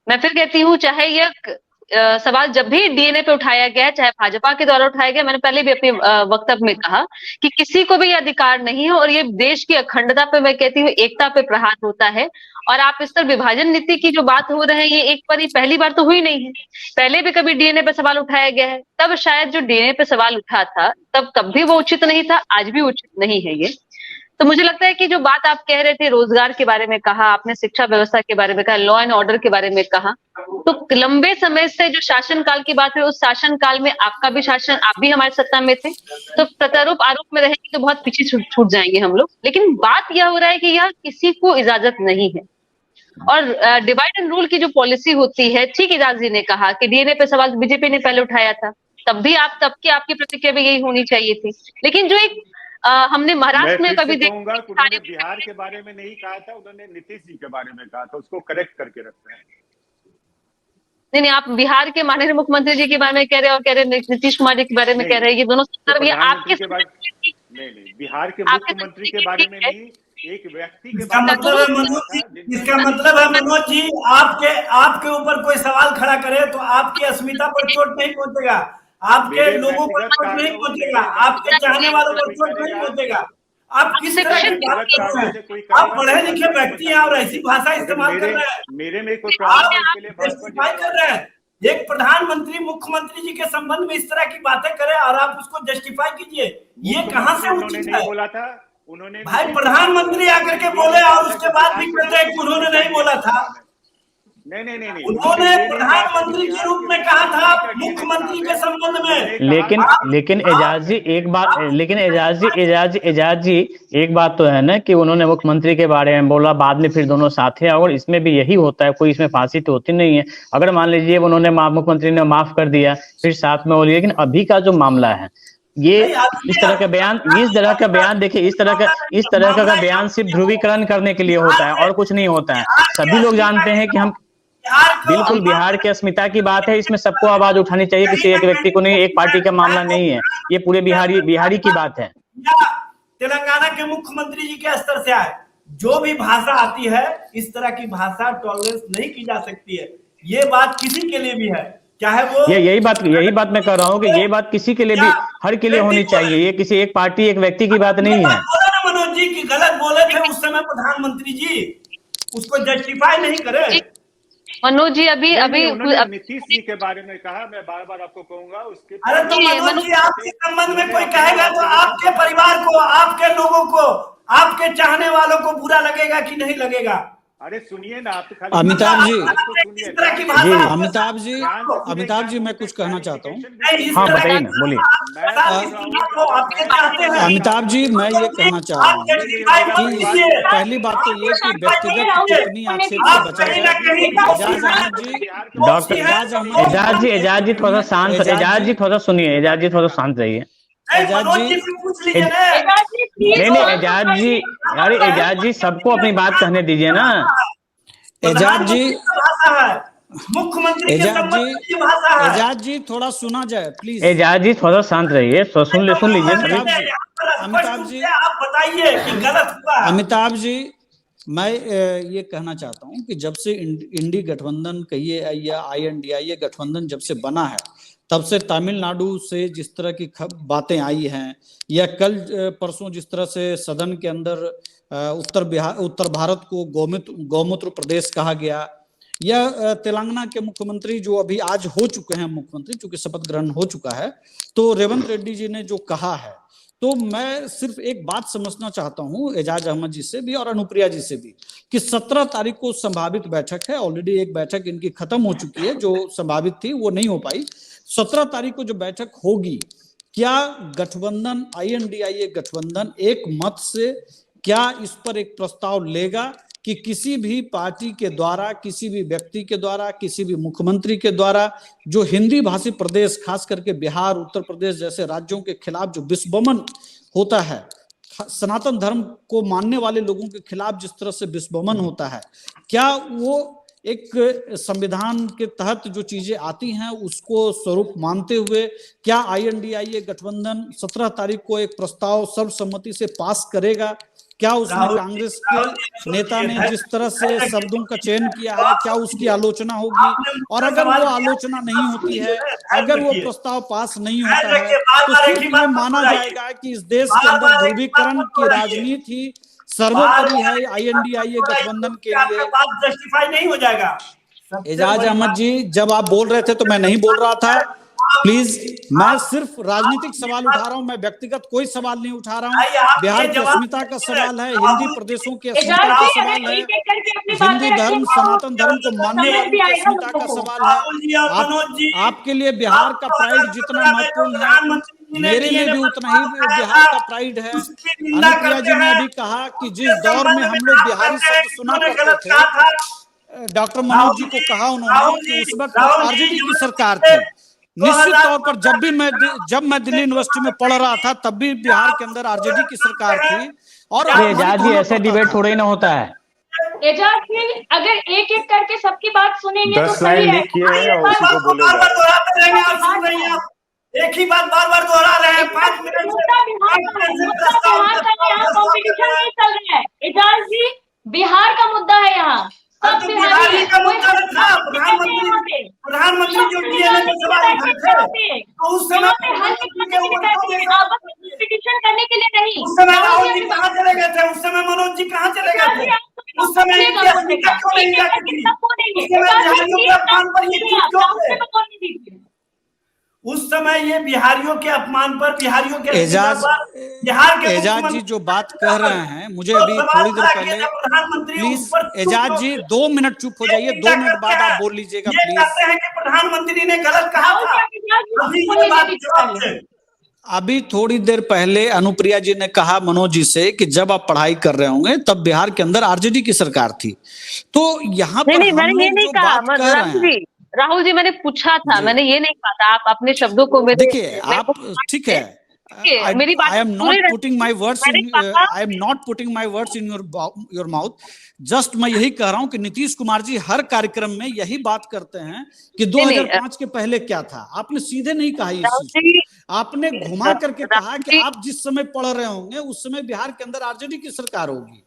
मैं फिर कहती हूँ, चाहे यह सवाल जब भी डीएनए पे उठाया गया, चाहे भाजपा के द्वारा उठाया गया, मैंने पहले भी अपने वक्तव्य में कहा कि किसी को भी अधिकार नहीं है और ये देश की अखंडता पे, मैं कहती हूँ एकता पे प्रहार होता है। और आप इस तरह विभाजन नीति की जो बात हो रहे हैं, ये एक बार ही पहली बार तो हुई नहीं है, पहले भी कभी डीएनए पे सवाल उठाया गया है। तब शायद जो डीएनए पे सवाल उठा था तब भी वो उचित नहीं था, आज भी उचित नहीं है ये। तो मुझे लगता है कि जो बात आप कह रहे थे, रोजगार के बारे में कहा आपने, शिक्षा व्यवस्था के बारे में कहा, लॉ एंड ऑर्डर के बारे में कहा, तो लंबे समय से जो शासनकाल की बात है, उस शासनकाल में आपका भी शासन, आप भी हमारी सत्ता में थे, तो प्रत्यारोप आरोप में रहेंगे तो बहुत पीछे छूट जाएंगे हम लोग। लेकिन बात यह हो रहा है कि यह किसी को इजाजत नहीं है। और डिवाइड एंड रूल की जो पॉलिसी होती है, ठीक एजाज जी ने कहा कि डीएनए पे सवाल बीजेपी ने पहले उठाया था, तब भी आपकी प्रतिक्रिया भी यही होनी चाहिए थी। लेकिन जो एक हमने महाराष्ट्र में कभी देखा, उन्होंने बिहार के बारे में नहीं कहा था, उन्होंने नीतीश जी के बारे में कहा था, उसको करेक्ट करके रखते हैं। नहीं, आप बिहार के माननीय मुख्यमंत्री जी के बारे में कह रहे हैं और कह रहे हैं नीतीश कुमार जी के बारे में कह रहे हैं, ये दोनों आपके नहीं, बिहार के मुख्यमंत्री के बारे में नहीं, एक व्यक्ति के इसका मतलब है मनोज जी, आपके ऊपर कोई सवाल खड़ा करे तो आपकी अस्मिता पर चोट नहीं पहुंचेगा, आपके लोगों पर चोट नहीं पहुंचेगा, आपके चाहने वालों पर चोट नहीं पहुंचेगा। आप किस तरह की बात कर रहे हैं? आप पढ़े लिखे व्यक्ति हैं और ऐसी भाषा इस्तेमाल कर रहे हैं, मेरे में कोई आप जस्टिफाई कर रहे हैं। एक प्रधानमंत्री मुख्यमंत्री जी के संबंध में इस तरह की बातें करें और आप उसको जस्टिफाई कीजिए, ये कहाँ से उचित है? बोला था उन्होंने, भाई प्रधानमंत्री आकर के बोले और उसके बाद भी कहते हैं कि उन्होंने नहीं बोला था। नहीं, उन्होंने प्रधानमंत्री के रूप में कहा था मुख्यमंत्री के संबंध में। लेकिन एजाज जी एक बात, एजाज जी एक बात तो है ना कि उन्होंने मुख्यमंत्री के बारे में बोला, बाद में फिर दोनों साथ हैं, और इसमें भी यही होता है, कोई इसमें फांसी तो होती नहीं है। अगर मान लीजिए उन्होंने मुख्यमंत्री ने माफ कर दिया फिर साथ में बोलिए, लेकिन अभी का जो मामला है ये इस तरह का बयान देखिए, इस तरह का बयान सिर्फ ध्रुवीकरण करने के लिए होता है और कुछ नहीं होता है। सभी लोग जानते हैं कि हम बिल्कुल बिहार की अस्मिता की बात है, इसमें सबको आवाज उठानी चाहिए, किसी एक व्यक्ति को नहीं, एक पार्टी का मामला नहीं है, ये पूरे बिहारी की बात है। तेलंगाना के मुख्यमंत्री जी के स्तर से आए, जो भी भाषा आती है इस तरह की भाषा टॉलरेंस नहीं की जा सकती है। ये बात किसी के लिए भी है, चाहे वो यही बात मैं कर रहा हूँ कि ये बात किसी के लिए भी, हर के लिए होनी चाहिए। ये किसी एक पार्टी एक व्यक्ति की बात नहीं है। बोला ना मनोज जी की गलत बोले थे उस समय प्रधानमंत्री जी, उसको जस्टिफाई नहीं करे। मनोज जी अभी नीतीश जी के बारे में कहा, मैं बार बार आपको कहूंगा उसके। अरे तो मनोज जी आपके संबंध में कोई कहेगा तो आपके परिवार को, आपके लोगों को, आपके चाहने वालों को बुरा लगेगा कि नहीं लगेगा? अरे सुनिए ना, आप खाली अमिताभ जी, इस तरह की भाषा अमिताभ जी मैं कुछ कहना चाहता हूँ। हाँ बताइए ना, बोलिए। अमिताभ जी मैं ये कहना चाह रहा हूँ कि पहली बात तो ये कि व्यक्तिगत टिप्पणी आक्षेप से बचा जाए। डॉक्टर एजाज जी थोड़ा शांत, एजाज जी थोड़ा सुनिए, एजाज जी थोड़ा शांत रहिए। एजाज जी पूछ लीजिए ना। नहीं एजाज जी, अरे एजाज जी सबको अपनी बात कहने दीजिए ना। एजाज जी, मुख्यमंत्री एजाज जी थोड़ा सुना जाए प्लीज। एजाज जी थोड़ा शांत रहिए, सुन लीजिए सभी। अमिताभ जी आप बताइए कि गलत हुआ। अमिताभ जी मैं ये कहना चाहता हूँ कि जब से इंडी गठबंधन कहिए या INDIA गठबंधन जब से बना है, तब से तमिलनाडु से जिस तरह की बातें आई हैं, या कल परसों जिस तरह से सदन के अंदर उत्तर भारत को गौमूत्र प्रदेश कहा गया, या तेलंगाना के मुख्यमंत्री जो अभी आज हो चुके हैं मुख्यमंत्री, चूंकि शपथ ग्रहण हो चुका है, तो रेवंत रेड्डी जी ने जो कहा है, तो मैं सिर्फ एक बात समझना चाहता हूं एजाज अहमद जी से भी और अनुप्रिया जी से भी कि 17 तारीख को संभावित बैठक है। ऑलरेडी एक बैठक इनकी खत्म हो चुकी है, जो संभावित थी वो नहीं हो पाई। 17 तारीख को जो बैठक होगी, क्या गठबंधन INDIA गठबंधन एक मत से क्या इस पर एक प्रस्ताव लेगा कि किसी भी पार्टी के द्वारा, किसी भी व्यक्ति के द्वारा, किसी भी मुख्यमंत्री के द्वारा जो हिंदी भाषी प्रदेश, खास करके बिहार, उत्तर प्रदेश जैसे राज्यों के खिलाफ जो विस्फोमन होता है, सनातन धर्म को मानने वाले लोगों के खिलाफ जिस तरह से विस्फोमन होता है, क्या वो एक संविधान के तहत जो चीजें आती हैं उसको स्वरूप मानते हुए क्या INDIA गठबंधन 17 तारीख को एक प्रस्ताव सर्वसम्मति से पास करेगा? क्या उसमें कांग्रेस के नेता ने जिस तरह से शब्दों का चयन किया है, क्या उसकी आलोचना होगी? और अगर वो आलोचना नहीं होती है, अगर वो प्रस्ताव पास नहीं होता है, तो सिर्फ ये माना जाएगा कि इस देश के अंदर ध्रुवीकरण की राजनीति सर्वोपरि है INDIA गठबंधन के लिए। जस्टिफाई नहीं हो जाएगा। एजाज अहमद जी जब आप बोल रहे थे तो मैं नहीं बोल रहा था, प्लीज। मैं सिर्फ राजनीतिक सवाल उठा रहा हूं, मैं व्यक्तिगत कोई सवाल नहीं उठा रहा हूं। बिहार की अस्मिता का सवाल है, हिंदी प्रदेशों की अस्मिता का सवाल है, हिंदू धर्म, सनातन धर्म को मानने वालों की अस्मिता का सवाल है। आपके लिए बिहार का प्राइड जितना महत्वपूर्ण है, मेरे लिए भी उतना ही बिहार का प्राइड है। अनुप्रिया जी ने अभी कहा कि जिस दौर में हम लोग बिहारी शब्द सुना करते थे, डॉक्टर मनोज जी को कहा उन्होंने कि उस वक्त RJD की सरकार थी। निश्चित तौर पर जब मैं दिल्ली यूनिवर्सिटी में पढ़ रहा था तब भी बिहार के अंदर RJD की सरकार थी। और एजाज जी ऐसे डिबेट थोड़ा ही ना होता है। एजाज जी अगर एक एक करके सबकी बात सुनेंगे तो 10 लाइन लिखिए और उसी को बोलेगा। एक ही बात बार बार दोहरा रहे हैं। 5 मिनट कॉम्पिटिशन नहीं चल रहा है एजाज जी, बिहार का मुद्दा है यहाँ। सब बिहारी का मुद्दा था। प्रधानमंत्री जो DNA पे सवाल उठाए थे, तो उस समय कॉम्पिटिशन करने के लिए नहीं। उस समय राहुल जी कहाँ चले गए थे? उस समय मनोज जी कहाँ चले गए थे? उस समय क्यों नहीं जाती थी? उस समय बिहारियों के अपमान पर ये चुप क्यों थे? उस समय ये बिहारियों के अपमान पर, बिहारियों के एजाज जी जो बात कह रहे हैं, मुझे अभी थोड़ी देर पहले, प्लीज एजाज जी 2 मिनट चुप हो जाइए, 2 मिनट बाद आप बोल लीजिएगा प्लीज। प्रधानमंत्री ने गलत कहा था। अभी थोड़ी देर पहले अनुप्रिया जी ने कहा मनोज जी से कि जब आप पढ़ाई कर रहे होंगे तब बिहार के अंदर RJD की सरकार थी। तो यहाँ पर मैंने ये नहीं कहा राहुल जी, मैंने पूछा था, मैंने ये नहीं कहा था। आप अपने शब्दों को देखिए, आप ठीक है, मेरी बात, I am not putting my words in your mouth। Just मैं यही कह रहा हूं कि नीतीश कुमार जी हर कार्यक्रम में यही बात करते हैं कि 2005 के पहले क्या था। आपने सीधे नहीं कहा इस चीज, आपने घुमा करके कहा कि आप जिस समय पढ़ रहे होंगे उस समय बिहार के अंदर RJD की सरकार होगी।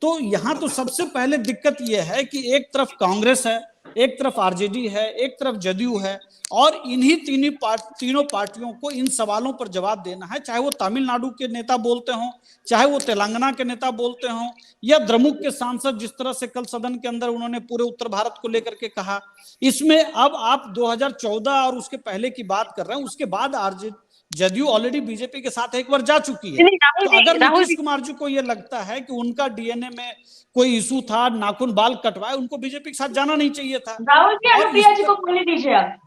तो यहाँ तो सबसे पहले दिक्कत यह है कि एक तरफ कांग्रेस है, एक तरफ आरजेडी है, एक तरफ जदयू है, और इन्हीं तीनों पार्टियों को इन सवालों पर जवाब देना है, चाहे वो तमिलनाडु के नेता बोलते हों, चाहे वो तेलंगाना के नेता बोलते हों, या द्रमुक के सांसद जिस तरह से कल सदन के अंदर उन्होंने पूरे उत्तर भारत को लेकर के कहा। इसमें अब आप 2014 और उसके पहले की बात कर रहे हैं, उसके बाद आरजेडी जदयू ऑलरेडी बीजेपी के साथ एक बार जा चुकी है। तो अगर नीतीश कुमार जी को ये लगता है कि उनका डीएनए में कोई इशू था, नाखून बाल कटवाए, उनको बीजेपी के साथ जाना नहीं चाहिए था। राहुल जी, अनुप्रिया जी को बोलने दीजिए आप।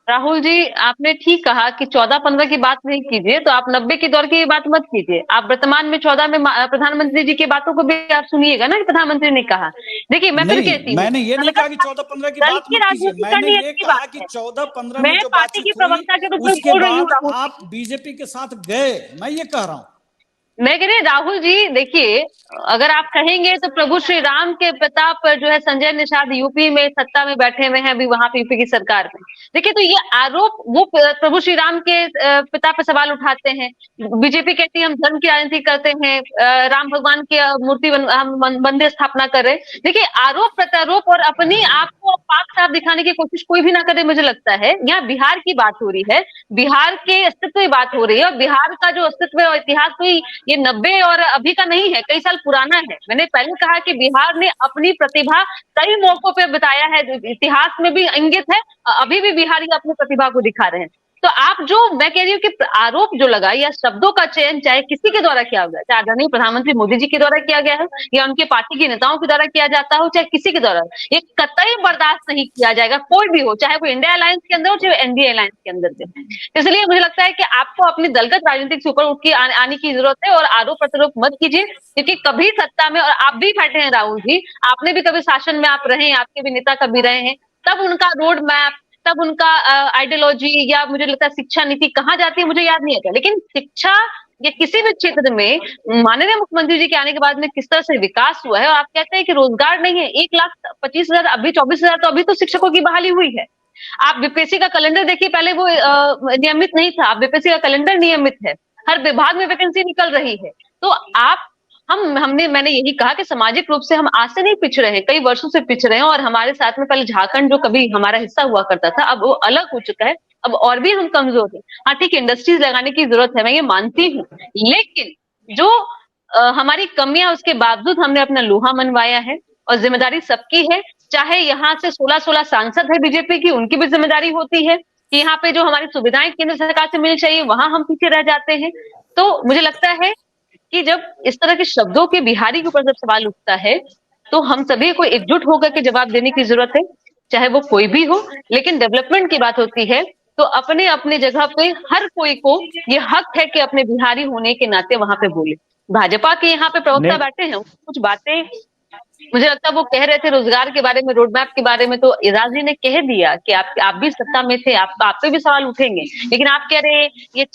राहुल जी आपने ठीक कहा कि 14-15 की बात नहीं कीजिए, तो आप 90 के दौर की बात मत कीजिए। आप वर्तमान में 14 में प्रधानमंत्री जी की बातों को भी आप सुनिएगा ना कि प्रधानमंत्री ने कहा। देखिए मैं फिर कहती हूँ, मैंने ये नहीं कहा कि 14-15 की बात मत कीजिए, मैंने ये कहा कि 14-15 में जो बातचीत हुई उसके बाद आप बीजेपी के साथ गए, मैं ये कह रहा हूँ। मैं कह रही राहुल जी, देखिए अगर आप कहेंगे तो प्रभु श्री राम के प्रताप पर जो है संजय निषाद यूपी में सत्ता में बैठे हुए हैं अभी वहां पे यूपी की सरकार में। देखिए तो ये आरोप वो प्रभु श्री राम के पिता पे सवाल उठाते हैं। बीजेपी कहती है हम धर्म की राजनीति करते हैं, राम भगवान की मूर्ति हम मंदिर स्थापना कर रहे हैं। देखिए आरोप प्रत्यारोप और अपनी आप को पाक साफ दिखाने की कोशिश कोई भी ना करे। मुझे लगता है यहाँ बिहार की बात हो रही है, बिहार के अस्तित्व की बात हो रही है, और बिहार का जो अस्तित्व और इतिहास कोई ये 90 और अभी का नहीं है, कई साल पुराना है। मैंने पहले कहा कि बिहार ने अपनी प्रतिभा कई मौकों पे बताया है, इतिहास में भी इंगित है, अभी भी बिहारी अपनी प्रतिभा को दिखा रहे हैं। तो आप जो मैं कह रही हूँ कि आरोप जो लगा या शब्दों का चयन चाहे किसी के द्वारा किया गया, चाहे आदरणीय प्रधानमंत्री मोदी जी के द्वारा किया गया है या उनके पार्टी के नेताओं के द्वारा किया जाता हो, चाहे किसी के द्वारा, ये कतई बर्दाश्त नहीं किया जाएगा, कोई भी हो, चाहे वो इंडिया अलायंस के अंदर हो चाहे एनडीए अलायंस के अंदर हो। इसलिए मुझे लगता है कि आपको अपनी दलगत राजनीति से ऊपर उठ के आने की जरूरत है और आरोप प्रत्यारोप मत कीजिए, क्योंकि कभी सत्ता में, और आप भी बैठे हैं राहुल जी, आपने भी कभी शासन में आप रहे हैं, आपके भी नेता कभी रहे हैं, तब उनका रोड मैप, तब उनका आइडियोलॉजी या मुझे लगता है शिक्षा नीति कहाँ जाती है मुझे याद नहीं आता, लेकिन शिक्षा या किसी भी क्षेत्र में माननीय मुख्यमंत्री जी के आने के बाद में किस तरह से विकास हुआ है। और आप कहते हैं कि रोजगार नहीं है, 1,25,000 अभी 24,000 तो अभी तो शिक्षकों की बहाली हुई है। आप बीपीएससी का कैलेंडर देखिए, पहले वो नियमित नहीं था, अब बीपीएससी का कैलेंडर नियमित है, हर विभाग में वैकेंसी निकल रही है। तो आप मैंने यही कहा कि सामाजिक रूप से हम आज से नहीं पिछ रहे हैं, कई वर्षों से पिछ रहे हैं, और हमारे साथ में पहले झारखंड जो कभी हमारा हिस्सा हुआ करता था अब वो अलग हो चुका है, अब और भी हम कमजोर हैं। हाँ ठीक है, इंडस्ट्रीज लगाने की जरूरत है, मैं ये मानती हूँ, लेकिन जो हमारी कमियां उसके बावजूद हमने अपना लोहा मनवाया है, और जिम्मेदारी सबकी है। चाहे यहाँ से 16 सांसद है बीजेपी की, उनकी भी जिम्मेदारी होती है कि यहाँ पे जो हमारी सुविधाएं केंद्र सरकार से मिलनी चाहिए वहां हम पीछे रह जाते हैं। तो मुझे लगता है कि जब इस तरह के शब्दों के बिहारी के ऊपर जब सवाल उठता है तो हम सभी को एकजुट होकर के जवाब देने की जरूरत है, चाहे वो कोई भी हो। लेकिन डेवलपमेंट की बात होती है तो अपने अपने जगह पे हर कोई को ये हक है कि अपने बिहारी होने के नाते वहां पे बोले। भाजपा के यहाँ पे प्रवक्ता बैठे हैं, कुछ बातें मुझे लगता है वो कह रहे थे रोजगार के बारे में, रोड मैप के बारे में, तो एजाज जी ने कह दिया कि आप भी सत्ता में थे, आप पे भी सवाल उठेंगे, लेकिन आप कह रहे ये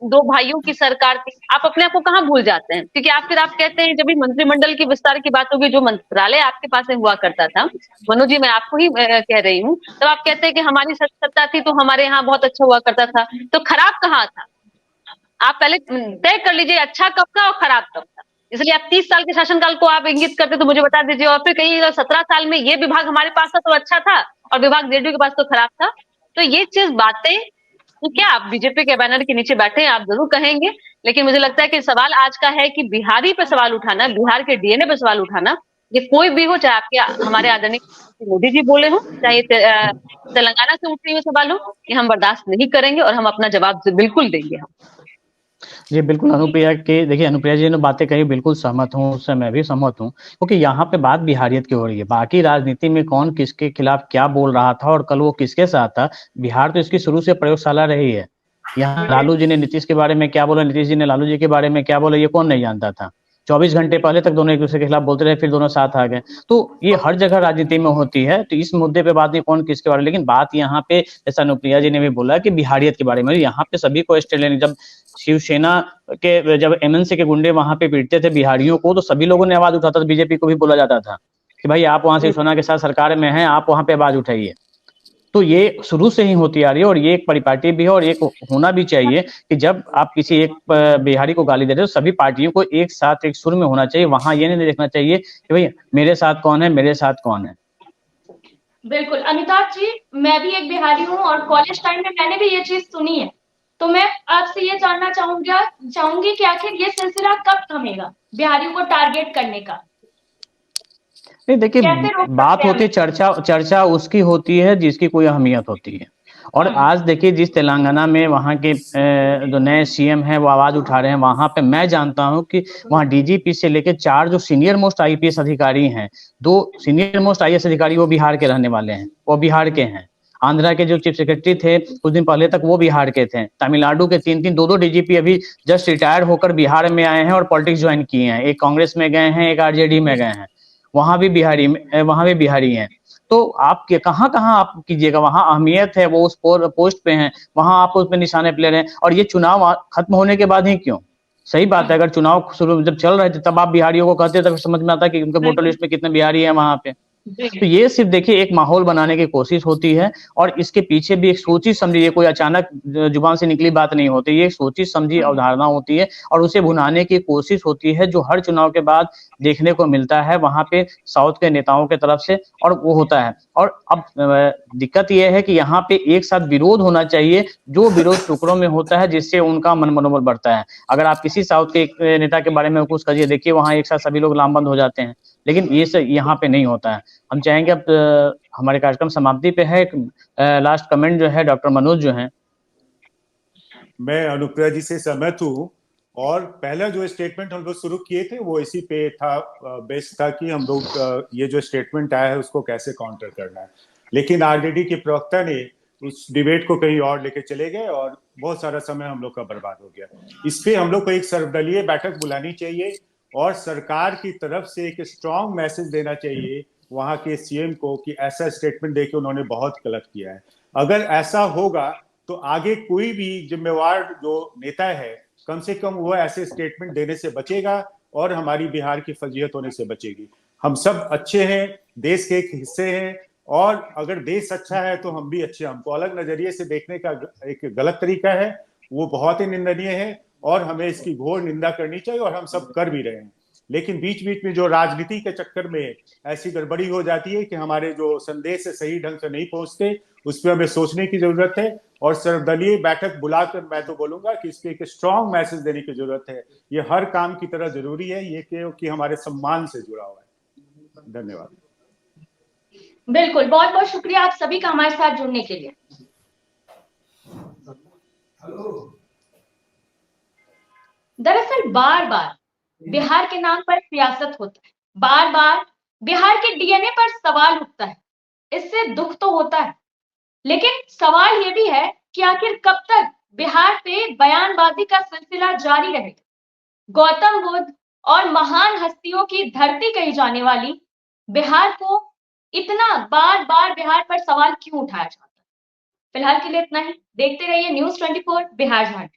2 भाइयों की सरकार थी। आप अपने आप को कहाँ भूल जाते हैं, क्योंकि आप कहते हैं जब भी मंत्रिमंडल की विस्तार की बात होगी, जो मंत्रालय आपके पास में हुआ करता था, मनोज जी मैं आपको ही कह रही हूँ, तब आप कहते हैं कि हमारी सत्ता थी तो हमारे यहाँ बहुत अच्छा हुआ करता था। तो खराब कहाँ था, आप पहले तय कर लीजिए अच्छा कब था और खराब कब था। इसलिए आप 30 साल के शासनकाल को आप इंगित करते तो मुझे बता दीजिए, और फिर कहीं 17 साल में ये विभाग हमारे पास था तो अच्छा था और विभाग जेडीयू के पास तो खराब था। तो ये चीज बातें तो क्या आप बीजेपी के बैनर के नीचे बैठे हैं, आप जरूर कहेंगे, लेकिन मुझे लगता है कि सवाल आज का है कि बिहारी पे सवाल उठाना, बिहार के डीएनए पे सवाल उठाना, ये कोई भी हो, चाहे आपके हमारे आदरणीय मोदी जी बोले हो, चाहे तेलंगाना से उठे हुए सवाल हो, कि हम बर्दाश्त नहीं करेंगे और हम अपना जवाब बिल्कुल देंगे। हम जी बिल्कुल अनुप्रिया के, देखिए अनुप्रिया जी ने बातें कही, बिल्कुल सहमत हूँ, उससे मैं भी सहमत हूँ, क्योंकि यहाँ पे बात बिहारियत की हो रही है। बाकी राजनीति में कौन किसके खिलाफ क्या बोल रहा था और कल वो किसके साथ था, बिहार तो इसकी शुरू से प्रयोगशाला रही है। यहाँ लालू जी ने नीतीश के बारे में क्या बोला, नीतीश जी ने लालू जी के बारे में क्या बोला, ये कौन नहीं जानता था। 24 घंटे पहले तक दोनों एक दूसरे के खिलाफ बोलते रहे, फिर दोनों साथ आ गए। तो ये हर जगह राजनीति में होती है, तो इस मुद्दे पे बात नहीं कौन किसके बारे में, लेकिन बात यहाँ पे जैसा अनुप्रिया जी ने भी बोला कि बिहारियत के बारे में, यहाँ पे सभी को स्टैंड लेने, जब शिवसेना के जब एमएनसी के गुंडे वहां पे पीटते थे बिहारियों को, तो सभी लोगों ने आवाज उठाता था, बीजेपी को भी बोला जाता था कि भाई आप वहां शिवसेना के साथ सरकार में हैं, आप वहां पे आवाज उठाइए। तो ये शुरू से ही होती आ रही है और ये एक परिपाटी भी है और एक होना भी चाहिए कि जब आप किसी एक बिहारी को गाली दे रहे हो सभी पार्टियों को एक साथ एक सुर में होना चाहिए। वहां ये नहीं देखना चाहिए कि भाई मेरे साथ कौन है, मेरे साथ कौन है। बिल्कुल अमिताभ जी, मैं भी एक बिहारी हूँ और कॉलेज टाइम में मैंने भी ये चीज सुनी है, तो मैं आपसे ये जानना चाहूंगी कि आखिर ये सिलसिला कब थमेगा बिहारियों को टारगेट करने का? नहीं देखिए, कैसे रोक बात सकते हैं होती है, चर्चा उसकी होती है जिसकी कोई अहमियत होती है। और आज देखिए जिस तेलंगाना में वहाँ के जो नए सीएम हैं वो आवाज उठा रहे हैं, वहां पे मैं जानता हूं कि वहाँ डीजीपी से लेकर 4 जो सीनियर मोस्ट आईपीएस अधिकारी हैं, 2 सीनियर मोस्ट आईएएस अधिकारी वो बिहार के रहने वाले हैं, वो बिहार के हैं। आंध्रा के जो चीफ सेक्रेटरी थे कुछ दिन पहले तक वो बिहार के थे। तमिलनाडु के 3-3 2-2 डीजीपी अभी जस्ट रिटायर होकर बिहार में आए हैं और पॉलिटिक्स ज्वाइन किए हैं। एक कांग्रेस में गए हैं, एक आरजेडी में गए हैं, वहां भी बिहारी हैं। तो आप कहाँ कहाँ आप कीजिएगा, वहां अहमियत है, वो उस पोस्ट पे हैं, वहां आप उसमें निशाने पे ले रहे हैं। और ये चुनाव खत्म होने के बाद ही क्यों? सही बात है, अगर चुनाव शुरू जब चल रहे थे तब आप बिहारियों को कहते तब समझ में आता कि उनके वोटर लिस्ट में कितने बिहारी है वहां पे। तो ये सिर्फ देखिए एक माहौल बनाने की कोशिश होती है और इसके पीछे भी एक सोची समझी, ये कोई अचानक जुबान से निकली बात नहीं होती, ये सोची समझी अवधारणा होती है और उसे भुनाने की कोशिश होती है, जो हर चुनाव के बाद देखने को मिलता है वहां पे साउथ के नेताओं के तरफ से, और वो होता है। और अब दिक्कत यह है कि यहाँ पे एक साथ विरोध होना चाहिए, जो विरोध टुकड़ों में होता है जिससे उनका मनोबल बढ़ता है। अगर आप किसी साउथ के एक नेता के बारे में कुछ करिए, देखिए वहां एक साथ सभी लोग लामबंद हो जाते हैं, लेकिन ये सब यहाँ पे नहीं होता है। हम चाहेंगे, अब हमारे कार्यक्रम समाप्ति पे है, लास्ट कमेंट जो है डॉक्टर मनोज जो है। मैं अनुप्रिया जी से सहमत हूँ और पहला जो स्टेटमेंट हम लोग शुरू किए थे वो इसी पे था, बेस्ट था कि हम लोग ये जो स्टेटमेंट आया है उसको कैसे काउंटर करना है। लेकिन आरजेडी के प्रवक्ता ने उस डिबेट को कहीं और लेके चले गए और बहुत सारा समय हम लोग का बर्बाद हो गया। इस पे हम लोग को एक सर्वदलीय बैठक बुलानी चाहिए और सरकार की तरफ से एक स्ट्रॉन्ग मैसेज देना चाहिए वहां के सीएम को कि ऐसा स्टेटमेंट देके उन्होंने बहुत गलत किया है। अगर ऐसा होगा तो आगे कोई भी जिम्मेवार जो नेता है कम से कम वो ऐसे स्टेटमेंट देने से बचेगा और हमारी बिहार की फजीहत होने से बचेगी। हम सब अच्छे हैं, देश के एक हिस्से हैं और अगर देश अच्छा है तो हम भी अच्छे हैं। हमको अलग नजरिए से देखने का एक गलत तरीका है, वो बहुत ही निंदनीय है और हमें इसकी घोर निंदा करनी चाहिए और हम सब कर भी रहे हैं। लेकिन बीच बीच में जो राजनीति के चक्कर में ऐसी गड़बड़ी हो जाती है कि हमारे जो संदेश है सही ढंग से नहीं पहुंचते, उस पर हमें सोचने की जरूरत है और सर्वदलीय बैठक बुलाकर मैं तो बोलूंगा कि इसके एक स्ट्रॉन्ग मैसेज देने की जरूरत है। ये हर काम की तरह जरूरी है, ये क्योंकि हमारे सम्मान से जुड़ा हुआ है। धन्यवाद। बिल्कुल, बहुत बहुत शुक्रिया आप सभी का हमारे साथ जुड़ने के लिए। दरअसल बार बार बिहार के नाम पर सियासत होता है, बार बार बिहार के डीएनए पर सवाल उठता है, इससे दुख तो होता है, लेकिन सवाल ये भी है कि आखिर कब तक बिहार पे बयानबाजी का सिलसिला जारी रहेगा। गौतम बुद्ध और महान हस्तियों की धरती कही जाने वाली बिहार को इतना बार बार बिहार पर सवाल क्यों उठाया जाता है? फिलहाल के लिए इतना ही। देखते रहिए न्यूज़ 24 बिहार झारखंड।